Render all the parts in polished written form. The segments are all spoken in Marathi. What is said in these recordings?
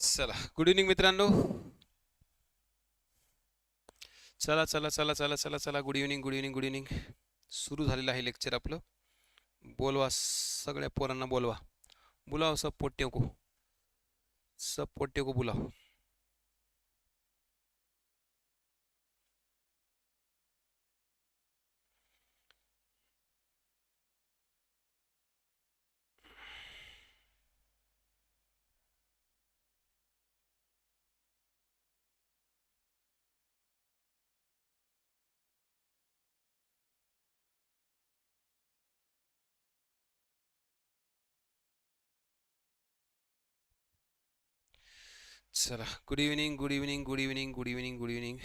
चला, गुड इव्हनिंग मित्रांनो. चला चला चला चला चला चला, good evening good evening good evening. सुरू झालेलं आहे लेक्चर आपलं. बोलवा सगळ्या पोरांना, बोलवा. बुलाव सब पोट्टे को, सब पोट्टे को बुलाव. चला, good evening good evening good evening good evening good evening.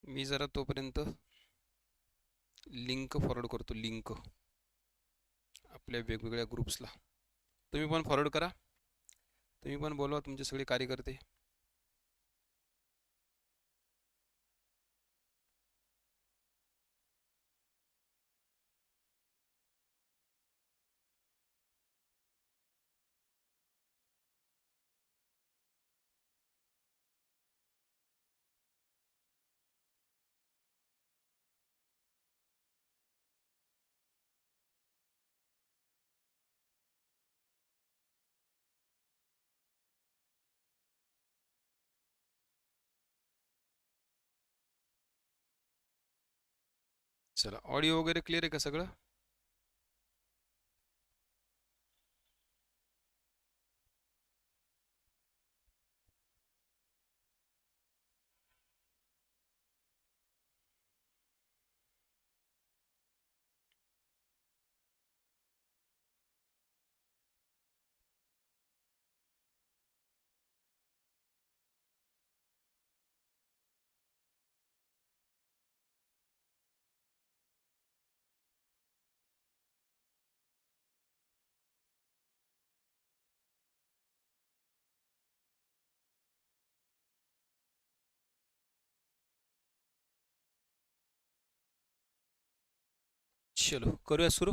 मी जरा तोपर्यंत लिंक फॉरवर्ड करतो, लिंक आपल्या वेगवेगळ्या ग्रुप्सला. तुम्ही पण फॉरवर्ड करा, तुम्ही पण बोलवा तुमचे सगळे कार्यकर्ते. चला, ऑडिओ वगैरे क्लिअर आहे का सगळं? चलो करूया सुरू.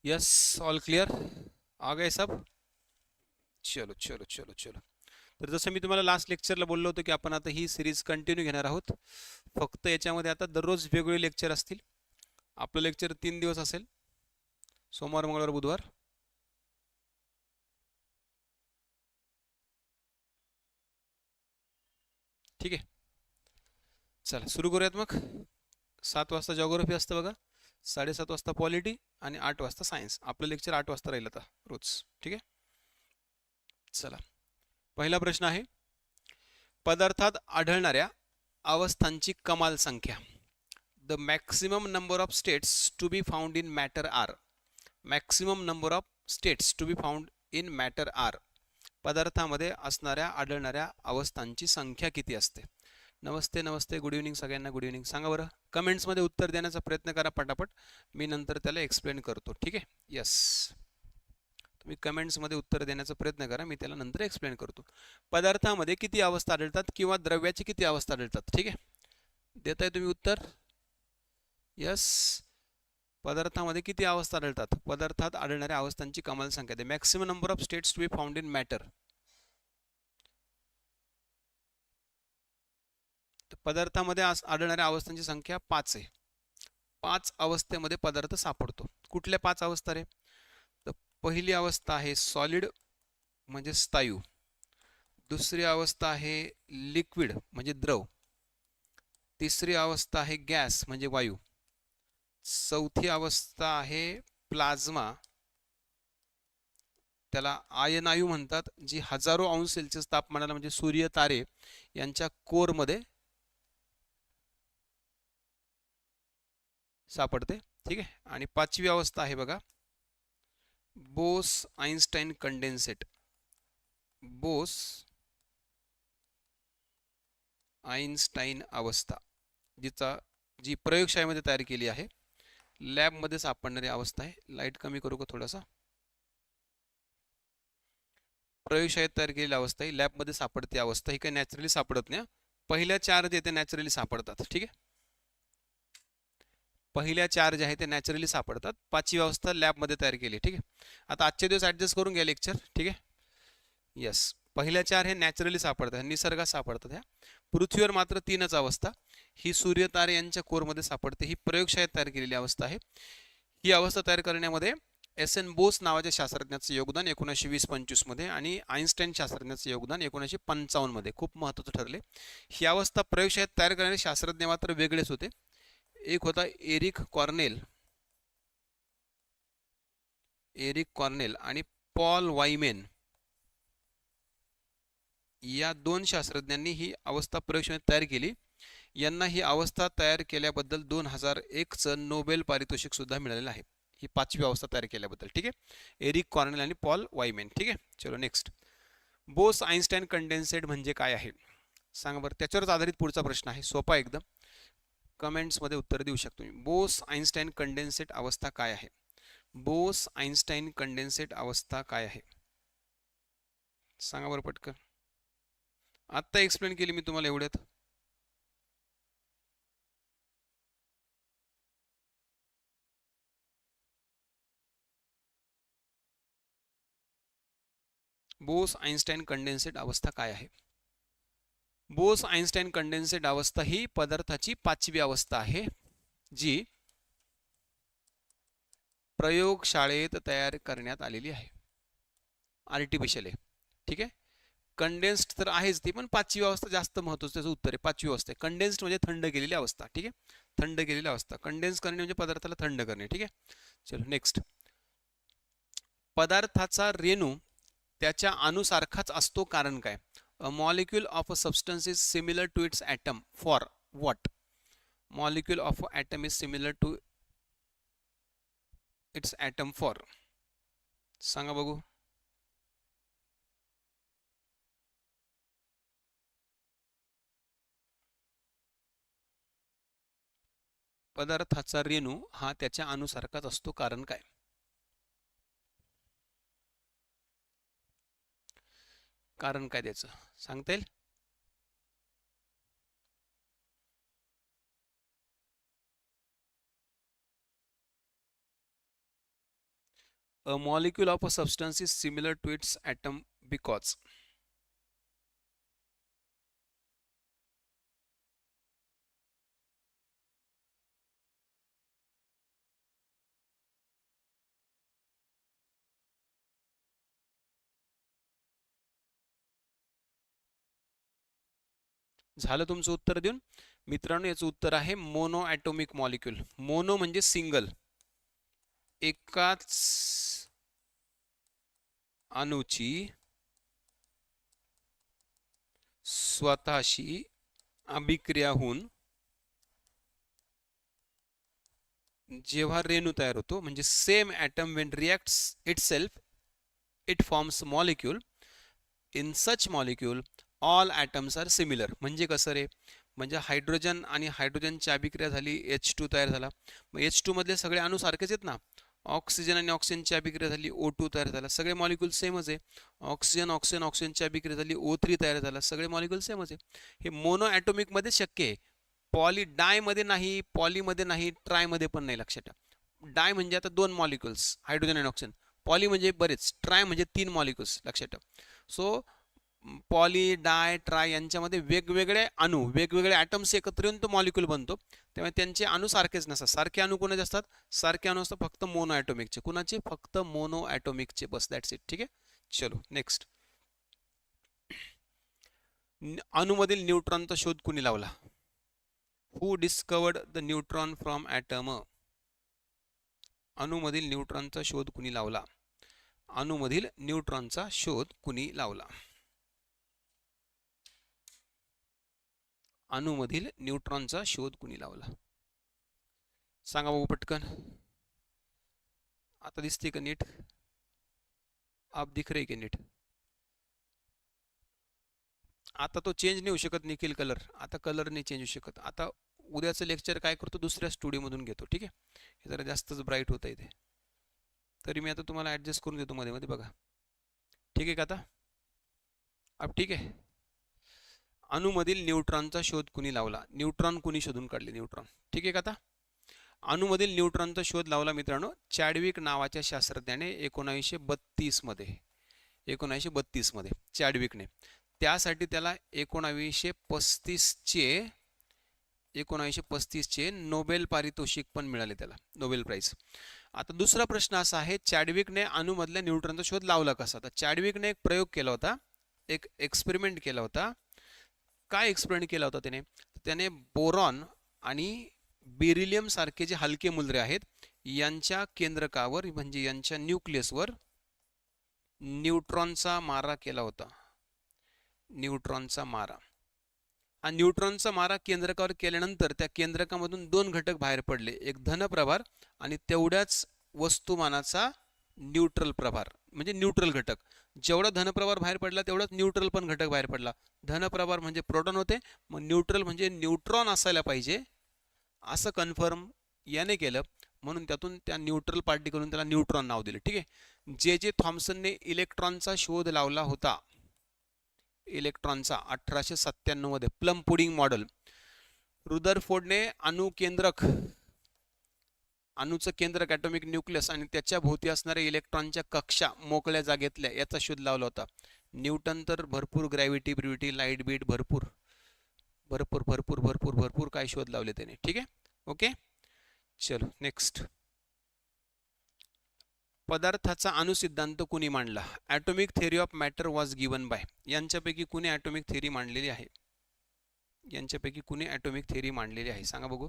यस, ऑल क्लिअर, आ गए सब. चलो चलो चलो चलो. तर जसं मी तुम्हाला लास्ट लेक्चरला बोललो होतो की आपण आता ही सिरीज कंटिन्यू घेणार आहोत. फक्त याच्यामध्ये आता दररोज वेगवेगळे लेक्चर असतील. आपलं लेक्चर 3 दिवस असेल, सोमवार मंगळवार बुधवार. ठीक आहे, चला सुरू करूयात मग. 7 वाजता जॉग्राफी असतं बघा, 7:30 वाजता पॉलिटी आणि 8 वाजता सायन्स. आपलं लेक्चर 8 वाजता राहील आता रोज. ठीक आहे, चला. पहिला प्रश्न आहे, पदार्थात आढळणाऱ्या अवस्थांची कमाल संख्या. The maximum number of states to be found in matter are. Maximum number of states to be found in matter are. पदार्थामध्ये असणाऱ्या आढळणाऱ्या अवस्थांची संख्या किती असते? नमस्ते नमस्ते, गुड इव्हनिंग सगळ्यांना, गुड इव्हनिंग. सांगा बरं, कमेंट्समध्ये उत्तर देण्याचा प्रयत्न करा पटापट, मी नंतर त्याला एक्सप्लेन करतो. ठीक आहे, यस, तुम्ही कमेंट्समध्ये उत्तर देण्याचा प्रयत्न करा, मी त्याला नंतर एक्सप्लेन करतो. पदार्थामध्ये किती अवस्था आढळतात किंवा द्रव्याची किती अवस्था आढळतात? ठीक आहे, देताय तुम्ही उत्तर? यस, पदार्थामध्ये किती अवस्था आढळतात? पदार्थात आढळणाऱ्या अवस्थांची कमाल संख्या. The maximum number of states to be found in matter. पदार्थामध्ये आढळणाऱ्या अवस्थांची संख्या 5 आहे. 5 अवस्थेमध्ये पदार्थ सापडतो. कुठल्या 5 अवस्था रे? तर पहिली अवस्था आहे सॉलिड म्हणजे स्थायू. दुसरी अवस्था आहे लिक्विड म्हणजे द्रव. तिसरी अवस्था आहे गॅस म्हणजे वायू. चौथी अवस्था आहे प्लाझ्मा, त्याला आयनायू म्हणतात, जी हजारो अंश सेल्सिअस तापमानाला म्हणजे सूर्य तारे यांच्या कोरमध्ये सापडते. ठीक आहे, आणि 5वी अवस्था आहे बघा, Bose Einstein condensate. Bose Einstein अवस्था, जी प्रयोगशाळेमध्ये तयार केली आहे, लॅबमध्ये सापडणारी अवस्था आहे. लाईट कमी करू का थोडासा? प्रयोगशाळेत तयार केलेली अवस्था ही लॅबमध्ये सापडते अवस्था ही काही नॅचरली सापडत नाही. पहिल्या 4 जे ते नॅचरली सापडतात. ठीक आहे, पहिल्या 4 जे आहे ते नॅचरली सापडतात. 5वी अवस्था लॅबमध्ये तयार केली. ठीक आहे, आता आजचे दिवस ॲडजस्ट करून घ्या लेक्चर. ठीक आहे, यस, पहिल्या 4 हे नॅचरली सापडतात, निसर्गात सापडतात. ह्या पृथ्वीवर मात्र 3च अवस्था ही सूर्यतारे यांच्या कोरमध्ये सापडते. ही प्रयोगशाळेत तयार केलेली अवस्था आहे. ही अवस्था तयार करण्यामध्ये एस.एन. बोस नावाच्या शास्त्रज्ञाचं योगदान 1920-25 मध्ये आणि आईन्स्टाईन शास्त्रज्ञाचं योगदान 1955 मध्ये खूप महत्त्वाचं ठरले. ही अवस्था प्रयोगशाळेत तयार करणारे शास्त्रज्ञ मात्र वेगळेच होते. एक होता एरिक कॉर्नेल आणि पॉल वाईमेन. या 2 शास्त्रज्ञांनी ही अवस्था प्रयोगशाळेत तयार केली. यांना ही अवस्था तयार केल्याबद्दल 2001चं नोबेल पारितोषिक सुद्धा मिळालेलं आहे, ही 5वी अवस्था तयार केल्याबद्दल. ठीक आहे, एरिक कॉर्नेल आणि पॉल वाईमेन. ठीक आहे, चलो नेक्स्ट. बोस आईन्स्टाईन कंडेन्सेट म्हणजे काय आहे सांगा बरं. त्याच्यावरच आधारित पुढचा प्रश्न आहे, सोपा एकदम. कमेंट्समध्ये उत्तर देऊ शकतो मी. बोस आईन्स्टाईन कंडेन्सेट अवस्था काय आहे? बोस आईन्स्टाईन कंडेन्सेट अवस्था काय आहे सांगा बरं पटकन. आत्ता एक्सप्लेन केली मी तुम्हाला एवढ्यात. बोस आईन्स्टाईन कंडेन्सेट अवस्था काय आहे? बोस आईन्स्टाईन कंडेन्सेट अवस्था ही पदार्थाची 5वी अवस्था आहे जी प्रयोगशाळेत तयार करण्यात आलेली आहे. आर्टिफिशियल आहे. ठीक आहे, कंडेन्स्ड तर आहेच ती, पण 5वी अवस्था जास्त महत्त्वाचं. त्याचं उत्तर आहे 5वी अवस्था. कंडेन्स्ड म्हणजे थंड केलेली अवस्था. ठीक आहे, थंड केलेली अवस्था. कंडेन्स करणे म्हणजे पदार्थाला थंड करणे. ठीक आहे, चलो नेक्स्ट. पदार्थाचा रेणू त्याच्या अणुसारखाच असतो कारण काय? A molecule of a substance is similar to its atom for what? Molecule of an atom is similar to its atom for. सांगा बघू. पदार्थाचा रेणू हा त्याच्या अणुसारखाच असतो कारण काय? कारण काय त्याचं सांगता येईल? A molecule of a substance is similar to its atom because. झालं तुमचं उत्तर देऊन. मित्रांनो, याचं उत्तर आहे मोनो ॲटोमिक मॉलिक्यूल. मोनो म्हणजे सिंगल, एकाच अणूची स्वतःशी अभिक्रिया होऊन जेव्हा रेणू तयार होतो, म्हणजे same atom when reacts itself it forms molecule. In such molecule all atoms are similar. म्हणजे कसं रे? म्हणजे हायड्रोजन आणि हायड्रोजनची अभिक्रिया झाली, H2 तयार झाला. मग H2 मधले सगळे अणू सारखेच आहेत ना. ऑक्सिजन आणि ऑक्सिजनची अभिक्रिया झाली, O2 तयार झाला. सगळे मॉलिक्यूल सेमच आहे. ऑक्सिजनची अभिक्रिया झाली, O3 तयार झाला. सगळे मॉलिक्यूल सेमच आहे. हे मोनो ॲटोमिक मध्ये शक्य आहे. पॉली डाय मध्ये नाही, पॉलीमध्ये नाही, ट्राय मध्ये पण नाही. लक्षात ठेवा. डाय म्हणजे आता 2 मॉलिक्युल्स, हायड्रोजन आणि ऑक्सिजन. पॉली म्हणजे बरेच. ट्राय म्हणजे 3 मॉलिक्युल्स. लक्षात ठेवा. सो पॉली, डाय, ट्राय यांच्यामध्ये वेगवेगळे अणू, वेगवेगळे ॲटम्स एकत्र येऊन तो मॉलिक्यूल बनतो. त्यामुळे त्यांचे अणू सारखेच नसतात. सारखे अणू कोणाचे असतात? सारखे अणू असतात फक्त मोनो ॲटोमिकचे. कुणाचे? फक्त मोनो ॲटोमिकचे. बस, दॅट्स इट. ठीक आहे, चलो नेक्स्ट. अणूमधील न्यूट्रॉनचा शोध कुणी लावला? Who discovered the neutron from atom? अणूमधील न्यूट्रॉनचा शोध कुणी लावला? अणूमधील न्यूट्रॉनचा शोध कुणी लावला? अणूमधील न्यूट्रॉनचा शोध कुणी लावला सांगा बघू पटकन. आता दिसते का नीट? आप दिख रहे का नीट? आता तो चेंज नाही होऊ शकत निखिल कलर. आता कलर नाही चेंज होऊ शकत. आता उद्याचं लेक्चर काय करतो? दुसऱ्या स्टुडिओमधून घेतो. ठीक आहे, हे जरा जास्तच ब्राईट होत आहे ते. तरी मी आता तुम्हाला ॲडजस्ट करून देतो मध्ये मध्ये. बघा ठीक आहे का आता? अब ठीक आहे. अणूमधील न्यूट्रॉनचा शोध कुणी लावला? न्यूट्रॉन कुणी शोधून काढले? न्यूट्रॉन. ठीक आहे का? आता अणूमधील न्यूट्रॉनचा शोध लावला मित्रांनो चॅडविक नावाच्या शास्त्रज्ञाने 1932 मध्ये चॅडविकने. त्यासाठी त्याला 1935चे नोबेल पारितोषिक पण मिळाले, त्याला नोबेल प्राइज. आता दुसरा प्रश्न असा आहे, चॅडविकने अणूमधल्या न्यूट्रॉनचा शोध लावला कसा? तर चॅडविकने एक प्रयोग केला होता, एक एक्सपेरिमेंट केला होता. काय एक्सपेरिमेंट केला होता त्याने? त्याने बोरॉन आणि बेरिलियम सारखे जे हलके मूलद्रव्य आहेत यांच्या केंद्रकावर म्हणजे यांच्या न्यूक्लियसवर न्यूट्रॉनचा मारा केला होता. न्यूट्रॉनचा मारा. हा न्यूट्रॉनचा मारा केंद्रकावर केल्यानंतर त्या केंद्रकामधून दोन घटक बाहेर पडले, एक धन प्रभार आणि तेवढ्याच वस्तुमानाचा न्यूट्रल प्रभार म्हणजे न्यूट्रल घटक. जेवढा धनप्रभार बाहेर पडला तेवढाच न्यूट्रल पण घटक बाहेर पडला. धनप्रभार म्हणजे प्रोटॉन होते, मग न्यूट्रल म्हणजे न्यूट्रॉन असायला पाहिजे असं कन्फर्म याने केलं, म्हणून त्यातून त्या न्यूट्रल पार्टिकलून त्याला न्यूट्रॉन नाव दिलं. ठीक आहे. जे थॉम्सनने इलेक्ट्रॉनचा शोध लावला होता, इलेक्ट्रॉनचा 1897 मध्ये, प्लम पुडिंग मॉडेल. रुदरफोर्डने अणूचं केंद्रक ॲटॉमिक न्यूक्लियस आणि त्याच्या भोवती असणाऱ्या इलेक्ट्रॉनच्या कक्षा मोकळ्या जागेतल्या याचा शोध लावला होता. न्यूटन तर भरपूर ग्रॅव्हिटी ब्रिव्हिटी लाईट बीट भरपूर भरपूर भरपूर भरपूर भरपूर काय शोध लावले त्याने. ठीक आहे. ओके, चलो नेक्स्ट. पदार्थाचा अणुसिद्धांत कुणी मांडला? Atomic theory of matter was given by. यांच्यापैकी कुणी ॲटॉमिक थेअरी मांडलेली आहे? यांच्यापैकी कुणी ॲटॉमिक थेअरी मांडलेली आहे? सांगा बघू.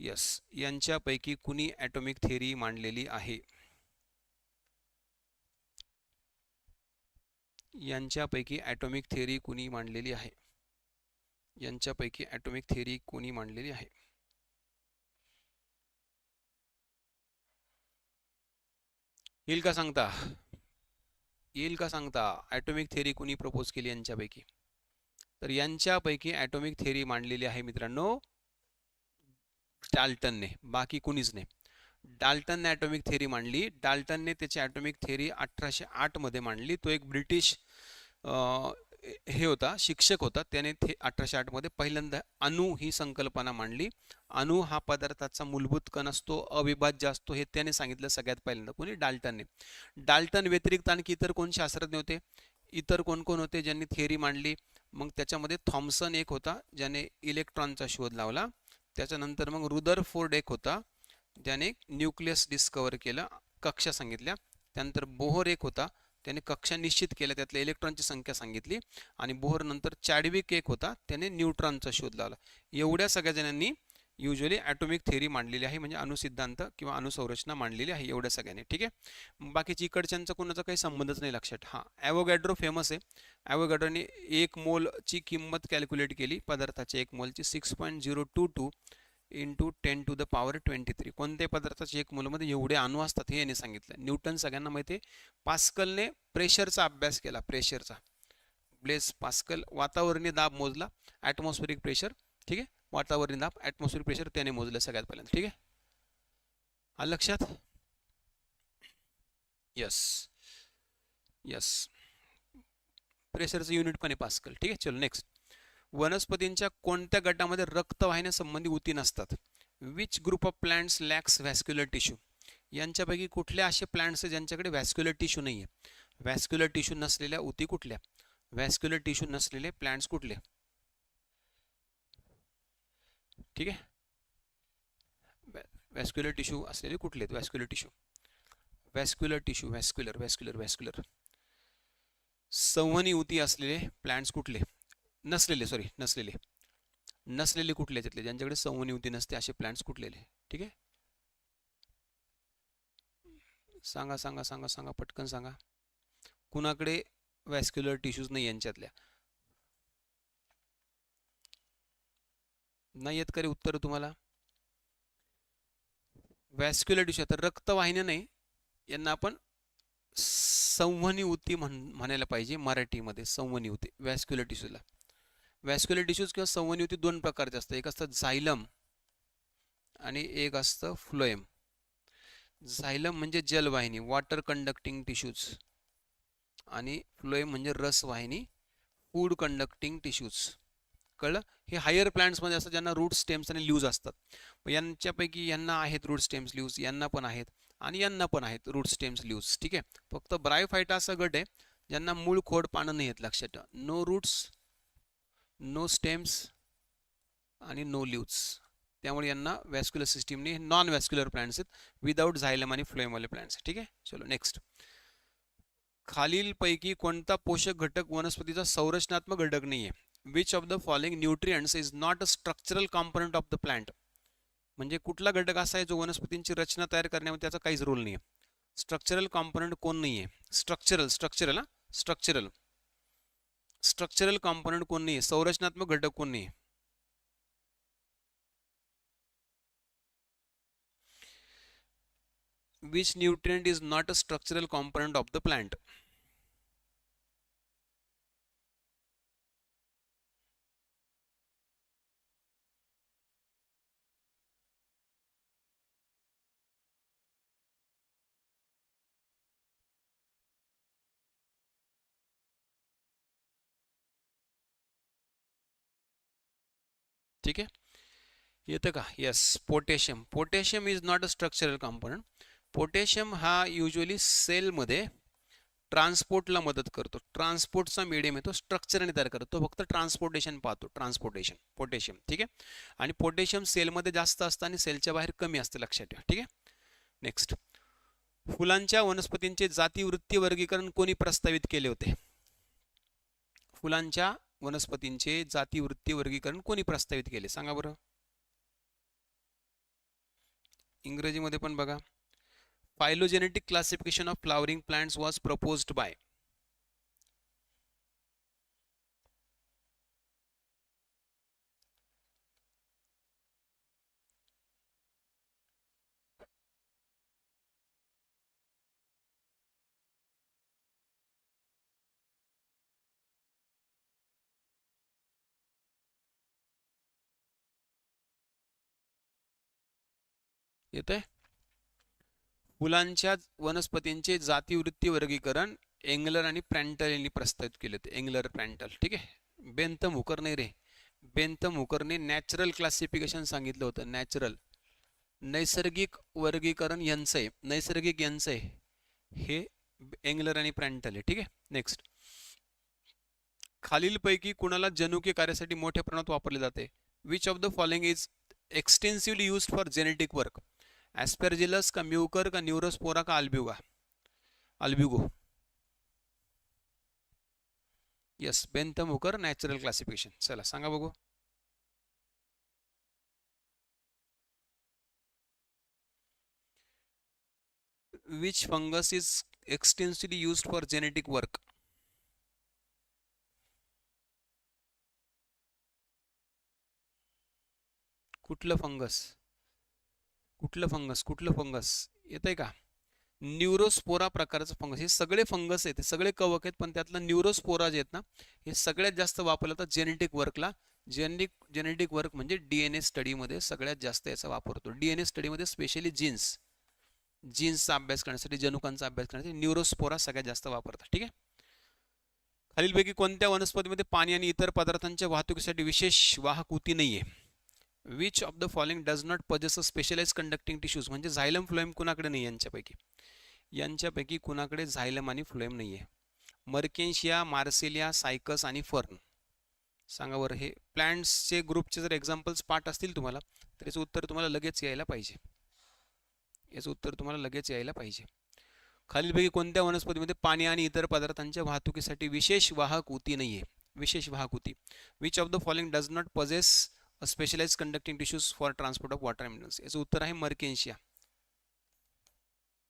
यस, यांच्यापैकी कुणी ॲटॉमिक थेअरी मांडलेली आहे? यांच्यापैकी ॲटॉमिक थेअरी कुणी मांडलेली आहे? यांच्यापैकी ॲटॉमिक थेअरी कुणी मांडलेली आहे? येईल का सांगता? येईल का सांगता? ॲटॉमिक थेअरी कुणी प्रपोज केली यांच्यापैकी? तर यांच्यापैकी ॲटॉमिक थेअरी मांडलेली आहे मित्रांनो डाल्टनने, बाकी कुणीच नाही. डाल्टनने ॲटॉमिक थेअरी मांडली. डाल्टनने त्याची ॲटॉमिक थेअरी 1808 मध्ये मांडली. तो एक ब्रिटिश हे होता, शिक्षक होता. त्याने 1808 मध्ये पहिल्यांदा अणु ही संकल्पना मांडली. अणु हा पदार्थाचा मूलभूत कण असतो, अविभाज्य असतो, हे त्याने सांगितलं सगळ्यात पहिल्यांदा. कोणी? डाल्टनने. डाल्टन व्यतिरिक्त आणखी इतर कोण शास्त्रज्ञ होते? इतर कोण कोण होते ज्यांनी थेअरी मांडली? मग त्याच्यामध्ये थॉम्सन एक होता ज्याने इलेक्ट्रॉनचा शोध लावला. त्याच्यानंतर मग रुदरफोर्ड एक होता ज्याने न्यूक्लियस डिस्कवर केलं, कक्षा सांगितल्या. त्यानंतर बोहर एक होता, त्याने कक्षा निश्चित केल्या, त्यातल्या इलेक्ट्रॉनची संख्या सांगितली. आणि बोहर नंतर चॅडविक एक होता, त्याने न्यूट्रॉनचा शोध लावला. एवढ्या सगळ्या जणांनी युजली ॲटॉमिक थेअरी मांडलेली आहे, म्हणजे अणुसिद्धांत किंवा अणुसंरचना मांडलेली आहे एवढ्या सगळ्यांनी. ठीक आहे. बाकीची इकडच्यांचा कोणाचा काही संबंधच नाही लक्षात. हां, ॲव्होगॅड्रो फेमस आहे. ॲव्होगॅड्रोने 1 मोलची किंमत कॅल्क्युलेट केली, पदार्थाच्या 1 मोलची 6.022 इंटू 10⁻23. कोणत्याही पदार्थाच्या 1 मोलमध्ये एवढे अणू असतात हे याने सांगितलं. न्यूटन सगळ्यांना माहिती आहे. पास्कलने प्रेशरचा अभ्यास केला, प्रेशरचा. ब्लेस पास्कल वातावरणीय दाब मोजला, ॲटमॉस्फेरिक प्रेशर. ठीक आहे. वातावरणीय दाब, ॲटमॉस्फेरिक प्रेशर त्याने मोजलं सगळ्यात पहिल्यांदा. ठीक आहे. आलं लक्षात? यस यस, प्रेशरचं युनिट पण आहे पास्कल. ठीक आहे. चलो नेक्स्ट. वनस्पतींच्या कोणत्या गटामध्ये रक्तवाहिन्या संबंधी उती नसतात? Which group of plants lacks vascular tissue? यांच्यापैकी कुठले असे प्लांट्स आहेत ज्यांच्याकडे व्हॅस्क्युलर टिश्यू नाही आहे? व्हॅस्क्युलर टिश्यू नसलेल्या उती कुठल्या? व्हॅस्क्युलर टिश्यू नसलेले प्लांट्स कुठले? ठीक आहे. व्हॅस्क्युलर टिश्यू असलेले कुठले? Vascular tissue, vascular tissue, vascular vascular vascular. संवहनी उती असलेले प्लांट्स कुठले? नसलेले, सॉरी नसलेले. नसलेले कुठले त्यातले ज्यांच्याकडे संवहनी उती नसते असे प्लांट्स कुठलेले? ठीक आहे. सांगा सांगा सांगा सांगा, पटकन सांगा. कुणाकडे व्हॅस्क्युलर टिश्यूज नाही यांच्यातल्या? नाही येत का रे उत्तर तुम्हाला? व्हॅस्क्युलर टिश्यू, तर रक्तवाहिन्या नाही, यांना आपण संवहनी उती म्हणायला पाहिजे मराठीमध्ये. संवहनी उती व्हॅस्क्युलर टिश्यूला. व्हॅस्क्युलर टिश्यूज किंवा संवहनी उती दोन प्रकारचे असतात. एक असतं झायलम आणि एक असतं फ्लोएम. झायलम म्हणजे जलवाहिनी, वॉटर कंडक्टिंग टिश्यूज, आणि फ्लोएम म्हणजे रसवाहिनी, फूड कंडक्टिंग टिश्यूज. कळलं? हे हायर प्लांट्समध्ये असतात ज्यांना रूट स्टेम्स आणि लीव्ज असतात. यांच्यापैकी यांना आहेत रूट स्टेम्स लीव्ज, यांना पण आहेत आणि यांना पण आहेत रूट स्टेम्स लीव्ज. ठीक आहे. फक्त ब्रायोफायटा असा गट आहे ज्यांना मूळ खोड पानं नाही आहेत. लक्षात ठेवा, नो रूट्स, नो स्टेम्स आणि नो लीव्ज. त्यामुळे यांना वॅस्क्युलर सिस्टीमने नॉन वॅस्क्युलर प्लांट्स आहेत, विदाउट झायलम आणि फ्लोएमवाले प्लांट्स. ठीक आहे. चलो नेक्स्ट. खालीलपैकी कोणता पोषक घटक वनस्पतीचा संरचनात्मक घटक नाही आहे? Which of the following nutrients is not a structural component of the plant. म्हणजे कुठला घटक असा आहे जो वनस्पतींची रचना तयार करण्यामध्ये त्याचा काहीच रोल नाही आहे? स्ट्रक्चरल कॉम्पोनंट कोण नाही आहे? Structural structural structural structural component कोण नाही आहे? संरचनात्मक घटक कोण नाही आहे? Which nutrient is not a structural component of the plant? ठीक आहे. येतं का? Yes, potassium. Potassium is not a structural component. Potassium हा युजली सेलमध्ये ट्रान्सपोर्टला मदत करतो. ट्रान्सपोर्टचा मीडियम आहे तो, स्ट्रक्चरने तयार करतो. तो फक्त ट्रान्सपोर्टेशन पाहतो, ट्रान्सपोर्टेशन, पोटॅशियम. ठीक आहे. आणि पोटॅशियम सेलमध्ये जास्त असतं आणि सेलच्या बाहेर कमी असतं. लक्षात ठेवा. ठीक आहे. नेक्स्ट. फुलांच्या वनस्पतींचे जातीवृत्ती वर्गीकरण कोणी प्रस्तावित केले होते? फुलांच्या वनस्पतींचे जातीवृत्ती वर्गीकरण कोणी प्रस्तावित केले? सांगा बरं. इंग्रजीमध्ये पण बघा. Phylogenetic classification of flowering plants was proposed by. येतंय? फुलांच्या वनस्पतींचे जातीवृत्ती वर्गीकरण एंगलर आणि प्रँटल यांनी प्रस्तावित केले होते. एंगलर, प्रँटल. ठीक आहे. बेंथम हुकर नाही रे. बेंथम हुकरने नॅचरल क्लासिफिकेशन सांगितलं होतं. नॅचरल, नैसर्गिक वर्गीकरण यांचं आहे. नैसर्गिक यांचं आहे हे एंगलर आणि प्रँटल आहे. ठीक आहे. नेक्स्ट. खालीलपैकी कुणाला जनुकीय कार्यासाठी मोठ्या प्रमाणात वापरले जाते? Which of the following is extensively used for genetic work? Aspergillus का म्यूकर का न्यूरोस्पोरा का Albugo? Albugo. Yes, Bentham Hooker natural classification. चला सांगा बघू. Which fungus is extensively used for genetic work? कुठलं फंगस? कुठलं फंगस? कुठलं फंगस येत आहे का? न्यूरोस्पोरा प्रकारचं फंगस. हे सगळे फंगस आहेत, सगळे कवक आहेत, पण त्यातलं न्यूरोस्पोरा जे आहेत ना, हे सगळ्यात जास्त वापरलं जातं जेनेटिक वर्कला. जेनेटिक वर्क म्हणजे डीएनए स्टडीमध्ये सगळ्यात जास्त याचा वापर होतो. डीएनए स्टडीमध्ये स्पेशली जीन्सचा अभ्यास करण्यासाठी, जनुकांचा अभ्यास करण्यासाठी न्यूरोस्पोरा सगळ्यात जास्त वापरतात. ठीक आहे. खालीलपैकी कोणत्या वनस्पतीमध्ये पाणी आणि इतर पदार्थांच्या वाहतुकीसाठी विशेष वाहक ऊती नाहीये? Which of the following does not possess a specialise conducting tissues. म्हणजे झायलम फ्लोएम कुणाकडे नाही? यांच्यापैकी कुणाकडे झायलम आणि फ्लोएम नाही आहे? मर्केन्शिया, मार्सेलिया, सायकस आणि फर्न. सांगा बरं. हे प्लांट्सचे ग्रुपचे जर एक्झाम्पल्स पाठ असतील तुम्हाला तर याचं उत्तर तुम्हाला लगेच यायला पाहिजे. खालीलपैकी कोणत्या वनस्पतीमध्ये पाणी आणि इतर पदार्थांच्या वाहतुकीसाठी विशेष वाहक ऊती नाही आहे? विशेष वाहक ऊती. Which of the following does not possess a specialise conducting tissues for transport of water minerals. याचं उत्तर आहे मर्केन्शिया.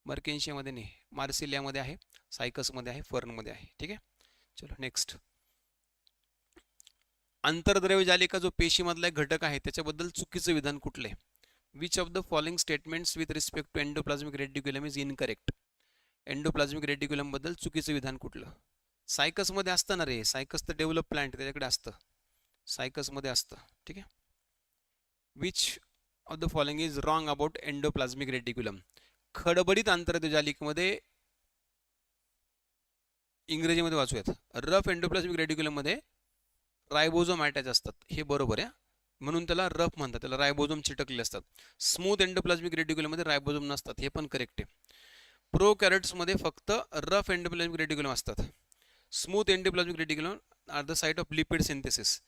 मर्केन्शियामध्ये नाही, मार्सिलियामध्ये आहे, सायकसमध्ये आहे, फर्नमध्ये आहे. ठीक आहे. चलो नेक्स्ट. आंतरद्रव्यजालिका जो पेशीमधला एक घटक आहे त्याच्याबद्दल चुकीचं विधान कुठले? Which of the following statements with respect to endoplasmic reticulum is incorrect? Endoplasmic reticulum बद्दल चुकीचं विधान कुठलं? सायकसमध्ये असतं ना रे. सायकस तर डेव्हलप प्लांट त्याच्याकडे असतं, सायकसमध्ये असतं. ठीक आहे. Which of the following is wrong about endoplasmic reticulum? खडबडीत आंतरद्रव्यजालिकेमध्ये इंग्रजीमध्ये वाचूयात. रफ एंडोप्लाझमिक रेटिक्युलममध्ये रायबोझोम अटॅच असतात, हे बरोबर आहे, म्हणून त्याला रफ म्हणतात, त्याला रायबोझोम चिटकलेले असतात. स्मूथ एंडोप्लाझमिक रेटिक्युलममध्ये रायबोझोम नसतात, हे पण करेक्ट आहे. प्रोकॅरियोट्समध्ये फक्त रफ एंडोप्लाझमिक रेटिक्युलम असतात. Smooth endoplasmic reticulum are the site of lipid synthesis.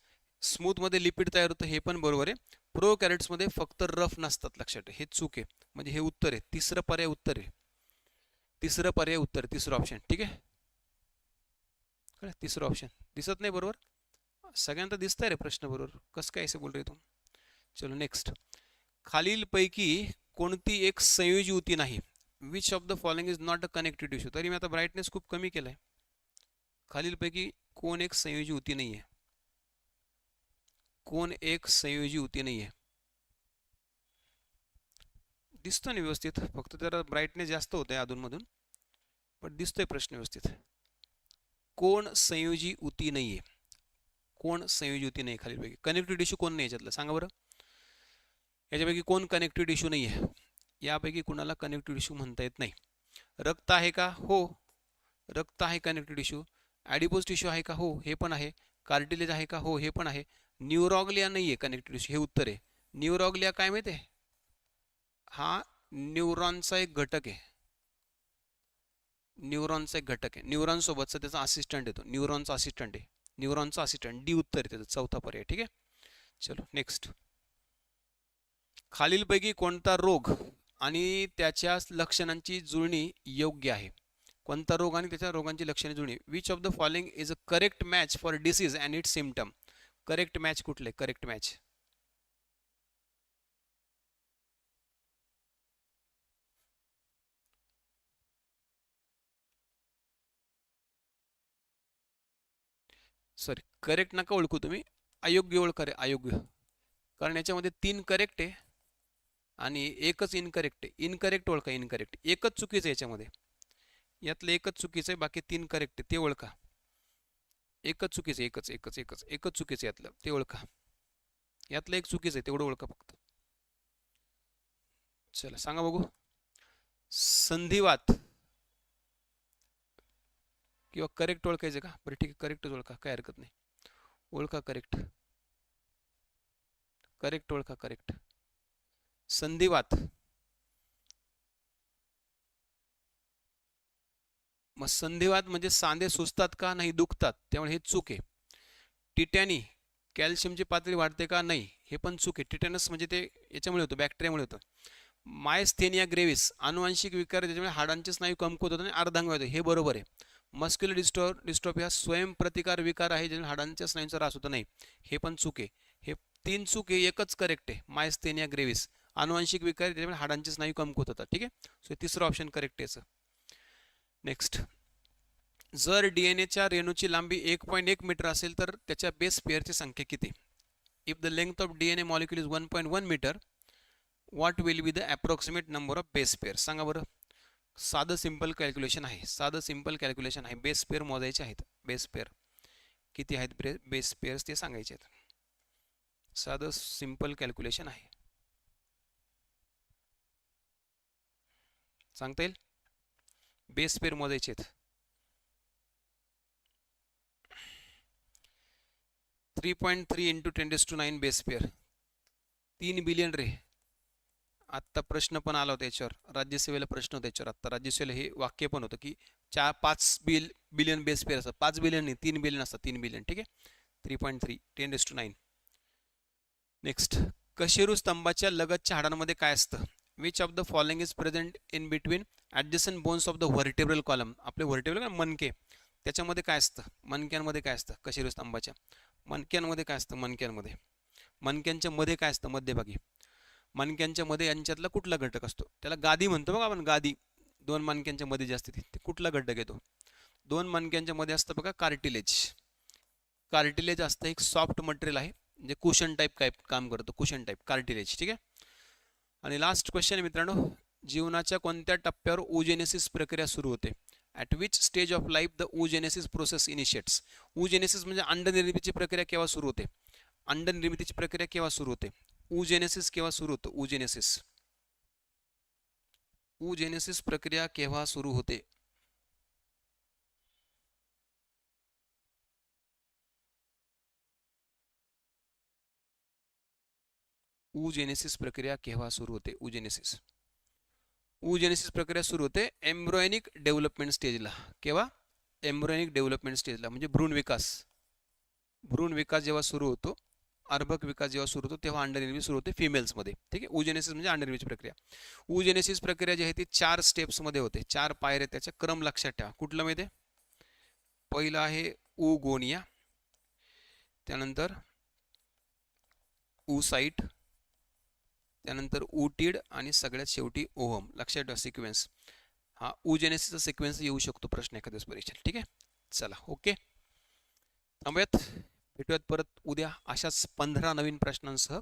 स्मूथमध्ये लिपिड तयार होतं, हे पण बरोबर आहे. प्रोकॅरियोट्समध्ये फक्त रफ नसतात, लक्षात ठेवा, हे चूक आहे. म्हणजे हे उत्तर आहे, तिसरं पर्याय उत्तर आहे, तिसरं पर्याय उत्तर, तिसरं ऑप्शन. ठीक आहे, तिसरं ऑप्शन दिसत नाही बरोबर, सगळ्यांना दिसतंय रे प्रश्न बरोबर, कसं काय असं बोल रे तू. चलो नेक्स्ट. खालीलपैकी कोणती एक संयोजी उती नाही. Which of the following is not a connected tissue. तरी मी आता ब्राईटनेस खूप कमी केलाय. खालीलपैकी कोण एक संयोजी उती नाही आहे, कोण एक संयोजी उती नाही आहे. दिसतो ना व्यवस्थित, फक्त जरा ब्राईटनेस जास्त होत आहे अधूनमधून, पण दिसतोय प्रश्न व्यवस्थित. कोण संयोजी उती नाही आहे, कोण संयोजी उती नाही खालीलपैकी. कनेक्टिव्ह टिश्यू कोण नाही याच्यातलं, सांगा बरं. याच्यापैकी कोण कनेक्टिव्ह टिश्यू नाही आहे, यापैकी कुणाला कनेक्टिव्ह टिश्यू म्हणता येत नाही. रक्त आहे का, हो रक्त आहे कनेक्टिव्ह टिश्यू. ॲडिपोज टिश्यू आहे का, हो हे पण आहे. कार्टिलेज आहे का, हो हे पण आहे. न्यूरॉग्लिया नाही आहे कनेक्टिव्ह टिश्यू, हे उत्तर आहे. न्यूरॉग्लिया काय माहिती आहे, हा न्यूरॉनचा एक घटक आहे, न्यूरॉनचा एक घटक आहे. न्यूरॉन सोबतचा त्याचा असिस्टंट येतो, न्यूरॉनचा असिस्टंट आहे, न्यूरॉनचा असिस्टंट. डी उत्तर आहे त्याचं, चौथा पर्याय. ठीक आहे, चलो नेक्स्ट. खालीलपैकी कोणता रोग आणि त्याच्या लक्षणांची जुळणी योग्य आहे. कोणता रोग आणि त्याच्या रोगांची लक्षणे जुळणी. Which of the following is a correct match for disease and it's symptom. Correct match कुठले, करेक्ट मॅच. सॉरी, करेक्ट नका ओळखू तुम्ही, अयोग्य ओळखा रे, अयोग्य. कारण याच्यामध्ये 3 करेक्ट आहे आणि एकच इनकरेक्ट आहे. इनकरेक्ट ओळखा, इनकरेक्ट एकच चुकीचं आहे याच्यामध्ये, यातलं एकच चुकीचं आहे, बाकी 3 करेक्ट आहे, ते ओळखा. एकच चुकीचं, एकच एकच एकच एकच चुकीचं यातलं, ते ओळखा. यातलं एक चुकीचं आहे, तेवढं ओळखा फक्त. चला सांगा बघू. संधिवात किंवा करेक्ट ओळखायचं का, बरं ठीक आहे, करेक्टच ओळखा, काय हरकत नाही. ओळखा करेक्ट, करेक्ट ओळखा, करेक्ट. संधिवात. मग संधिवात म्हणजे सांधे सुजतात का, नाही दुखतात, त्यामुळे हे चूक आहे. टिटॅनी, कॅल्शियमची पातळी वाढते का, नाही, हे पण चूक आहे. टिटॅनस म्हणजे ते याच्यामुळे होतं, बॅक्टेरियामुळे होतं. मायस्थेनिया ग्रेव्हिस, अनुवांशिक विकार ज्याच्यामुळे हाडांचे स्नायू कमकुवत होतात आणि अर्धांग होतो, हे बरोबर आहे. मस्क्युलर डिस्ट्रॉफी हा स्वयंप्रतिकार विकार आहे, ज्यामुळे हाडांच्या स्नायूंचा ऱ्हास होतो, नाही, हे पण चूक आहे. हे 3 चूक आहे, एकच करेक्ट आहे. मायस्थेनिया ग्रेव्हिस, अनुवांशिक विकार ज्याच्यामुळे हाडांचे स्नायू कमकुवत होतात. ठीक आहे, सो तिसरं ऑप्शन करेक्ट आहे. नेक्स्ट. जर डीएनएच्या रेणूची लांबी 1.1 मीटर असेल तर त्याच्या बेस पेअरची संख्या किती. If the length of DNA molecule is 1.1 metre, what will be the approximate number of base pair. सांगा बरं. साधं सिंपल कॅल्क्युलेशन आहे, साधं सिंपल कॅल्क्युलेशन आहे. बेस पेअर मोजायचे आहेत, बेस पेअर किती आहेत, बेस पेअर्स ते सांगायचे आहेत. साधं सिंपल कॅल्क्युलेशन आहे, सांगता येईल. बेस पेअर मोजायचे आहेत. 3.3 इंटू 10⁹ बेस पेअर, 3 बिलियन रे. आत्ता प्रश्न पण आला होता याच्यावर, राज्यसेवेला प्रश्न होता याच्यावर. आत्ता राज्यसेवेला हे वाक्य पण होतं की 5 बिलियन बेस पेअर असतात. 5 बिलियन नाही, 3 बिलियन असतात, 3 बिलियन. ठीक आहे, 3.3 10⁹. नेक्स्ट. कशेरू स्तंभाच्या लगतच्या हाडांमध्ये काय असतं. Which of the following is present in between adjacent bones of the vertebral column. आपले व्हर्टेब्रल मणके, त्याच्यामध्ये काय असतं, मणक्यांमध्ये काय असतं. कशेरू स्तंभाच्या मणक्यांमध्ये काय असतं, मणक्यांमध्ये, मणक्यांच्या मध्ये काय असतं, मध्यभागी. मणक्यांच्या मध्ये यांच्यातला कुठला घटक असतो, त्याला गादी म्हणतो बघा आपण, गादी. 2 मणक्यांच्या मध्ये जे असते ते कुठला घटक येतो. 2 मणक्यांच्या मध्ये असतं बघा कार्टिलेज. कार्टिलेज असतं, एक सॉफ्ट मटेरियल आहे, म्हणजे कुशन टाईप काय काम करतो, कुशन टाईप कार्टिलेज. ठीक आहे. आणि लास्ट क्वेश्चन मित्रांनो. जीवनाच्या कोणत्या टप्प्यावर oogenesis प्रक्रिया सुरू होते. At which stage of life the oogenesis process initiates. oogenesis म्हणजे अंडनिर्मितीची प्रक्रिया केव्हा सुरू होते, अंडनिर्मितीची प्रक्रिया केव्हा सुरू होते. oogenesis केव्हा सुरू होतं, oogenesis, oogenesis प्रक्रिया केव्हा सुरू होते. oogenesis प्रक्रिया केव्हा सुरू होते? oogenesis प्रक्रिया सुरू होते एम्ब्रियोनिक डेव्हलपमेंट स्टेजला. केव्हा? एम्ब्रियोनिक डेव्हलपमेंट स्टेजला, म्हणजे भ्रूण विकास जेव्हा सुरू होतो, अर्भक विकास जेव्हा सुरू होतो तेव्हा अंडनिर्मिती सुरू होते फिमेल्समध्ये. ठीक आहे. oogenesis म्हणजे अंडनिर्मितीची प्रक्रिया. oogenesis प्रक्रिया जी आहे ती 4 स्टेप्समध्ये होते, 4 पायऱ्या, त्याचा क्रम लक्षात ठेवा. कुठलं माहिती आहे? पहिलं आहे oogonia, त्यानंतर oocyte, त्यानंतर ootid आणि सगळ्यात शेवटी ओहम. लक्षात ठेवा सिक्वेन्स. हा oogenesisचा सिक्वेन्स येऊ शकतो प्रश्न एखाद्याच परीक्षेत. ठीक आहे. चला ओके, थांबूयात, भेटूयात परत उद्या अशाच 15 नवीन प्रश्नांसह.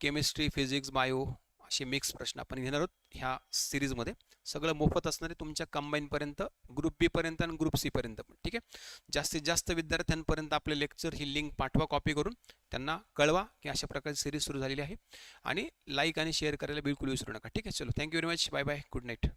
केमिस्ट्री, फिजिक्स, बायो असे मिक्स प्रश्न आपण घेणार आहोत ह्या सिरीजमध्ये. सगळं मोफत असणार आहे तुमच्या कंबाईनपर्यंत, ग्रुप बी पर्यंत आणि ग्रुप सी पर्यंत पण. ठीक आहे. जास्तीत जास्त विद्यार्थ्यांपर्यंत आपले लेक्चर ही लिंक पाठवा कॉपी करून, त्यांना कळवा की अशा प्रकारची सिरीज सुरू झालेली आहे, आणि लाईक आणि शेअर करायला बिलकुल विसरू नका. ठीक आहे. चलो, thank you very much, bye bye, good night.